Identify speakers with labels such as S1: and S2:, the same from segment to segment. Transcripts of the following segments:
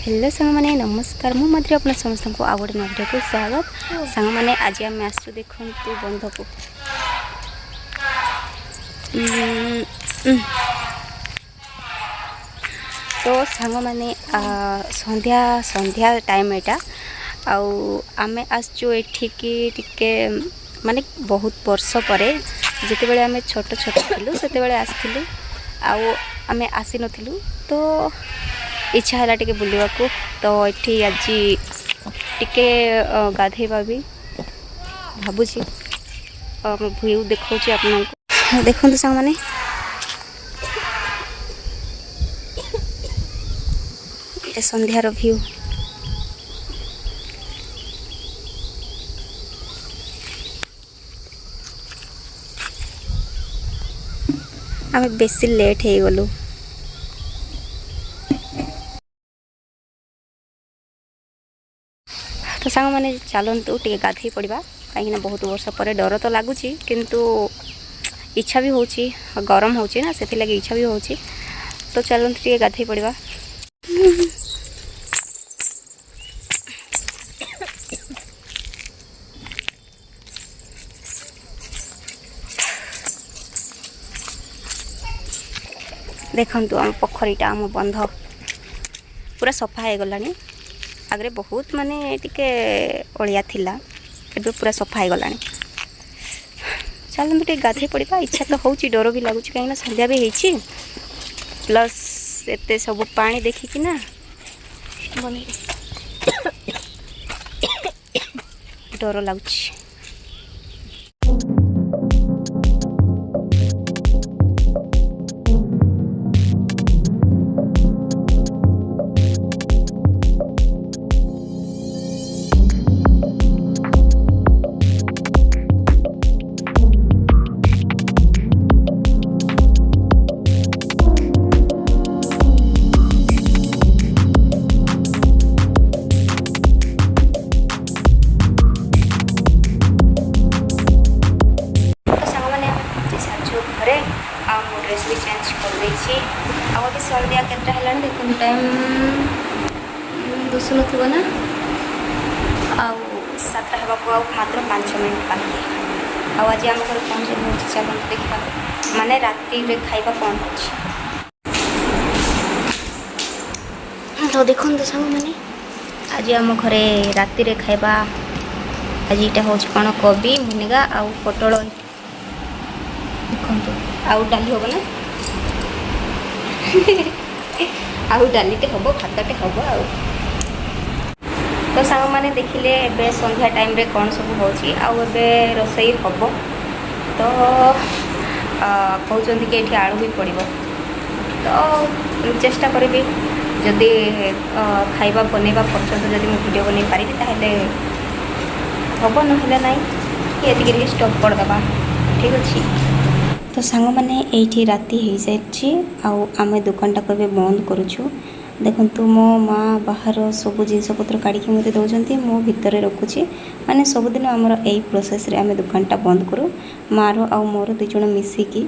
S1: Hello सांग मैंने नमस्कार मु मध्य अपना समस्त को आउ गोटे वीडियो को स्वागत। सांग मैंने आज आम आसु देखु बंध को तो सांग मैंने संध्या संध्या टाइम एटा आम आसचु एठिकी टिके माने बहुत वर्ष पर जिते बड़े आम छोट छोट थिलु सेते बड़े आसथिलु आम आसी नथिलु तो इच्छा है टिके बुलवा को तो ये आज टिके गाधेबा भी भावुची व्यू देखा आपको देखो सांग मैंने संध्यार व्यू आम बेसी लेट हो गलु तो सांग मैंने चलतु टे गाधे पड़ा कहीं बहुत वर्ष पर डर तो लगुच किंतु इच्छा भी होची गरम होची ना से लगे इच्छा भी होची तो चलतु टे गाधे पड़ा देखंतु आम पोखरीटा आम बंध पूरा सफा हो गलानी आगे बहुत माने टिके अलिया थिला एबे पूरा सफा हो गलानी चलते टे गाधे पड़ा इच्छा तो होची डर भी लगुच कहीं संध्या भी होती प्लस एते सब पानी देखिकी ना डर लगुच। घरे ड्रेस भी चेंज कर देछि अभी संध्या केतटा हेलानी देखो टाइम दुसु नथिबो ना सातटा हेबाको मात्र 5 मिनिट बाकी आज आम घर कौन सब हो चलते देखा माने राति रे खाइबा कौन होछि तो देखो सांग मैंने आज आम घरे राति रे खाइबा आज इटा होछि कोन कोबी मुनिगा आउ पटल देखो आउ डाली हम ना आउ डालीटे हम भातटे हम आ तो सांग मैंने देखिले एबे संध्या टाइम रे कौन सब होची आउ एबे रोसई हम तो कहते कि ये आलू भी पड़ो तो चेष्टा करी जदि खाइबा बनैबा पर्यंत जदि मुझे वीडियो बन पारि ताहले हम ना ना ये स्टॉप करदे ठीक अच्छे। तो सांग मैंने ये राति हो जाए आम दुकानटा को बंद करुचु देखु मो माँ बाहर सब जिनपतर काढ़ी मत दौरान मो भितर रखुची माने सबुदिन आमर यही प्रोसेस रे आम दुकानटा बंद करूँ मार आ मोर दुज मिसिकी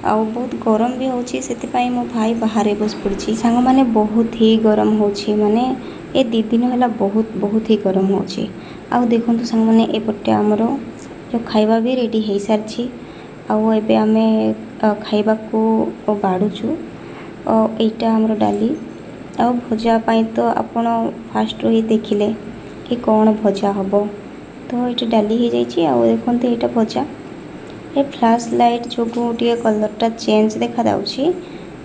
S1: आउ बहुत गरम भी होची से मो भाई बाहर बस पड़ी सांग मैंने बहुत ही गरम होची माने ये 2 दिन है बहुत ही गरम होची आउ देखु सांग मैंने एपटे आमर जो खाइबा भी रेडी हो सारी आउ एबे आमे खाइबा को बाड़ुचु एटा हमर डाली आ भजा पाई तो आपण फास्ट ही देखिले कि कौन भजा हबो तो ये डाली हो जाइए आ देखते यहाँ भजा ये फ्लैश लाइट जो गोटे कलरटा चेंज देखा जाउछि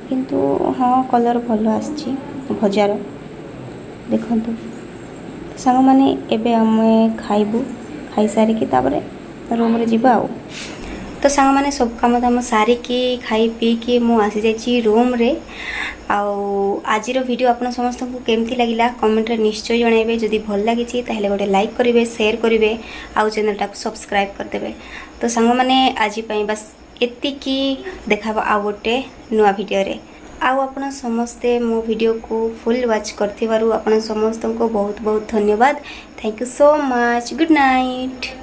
S1: किंतु हाँ कलर भल आछि भजार देखु सांग माने एबे आमे खाइबू खाई सारिकी तापरे रूम रे जिबा आ तो सांग मैंने सब कम दाम सारिकी खाई पीकी मु आसी जाइए रूम रे आज वीडियो आपन समस्त को केमती लगिला कमेंट रे निश्चय जणाइबे जदि भल लागिछि ताहेले गोटे लाइक करिवे शेयर करिवे आउ चैनल टाक सब्सक्राइब कर देबे। तो सांग मैंने आज पई बस एतिकी देखाबा आ गोटे नुआ वीडियो रे आउ आपण समस्ते मो वीडियो को फुल वॉच करथिबारु आपण समस्त को बहुत बहुत धन्यवाद। Thank you so much. Good night.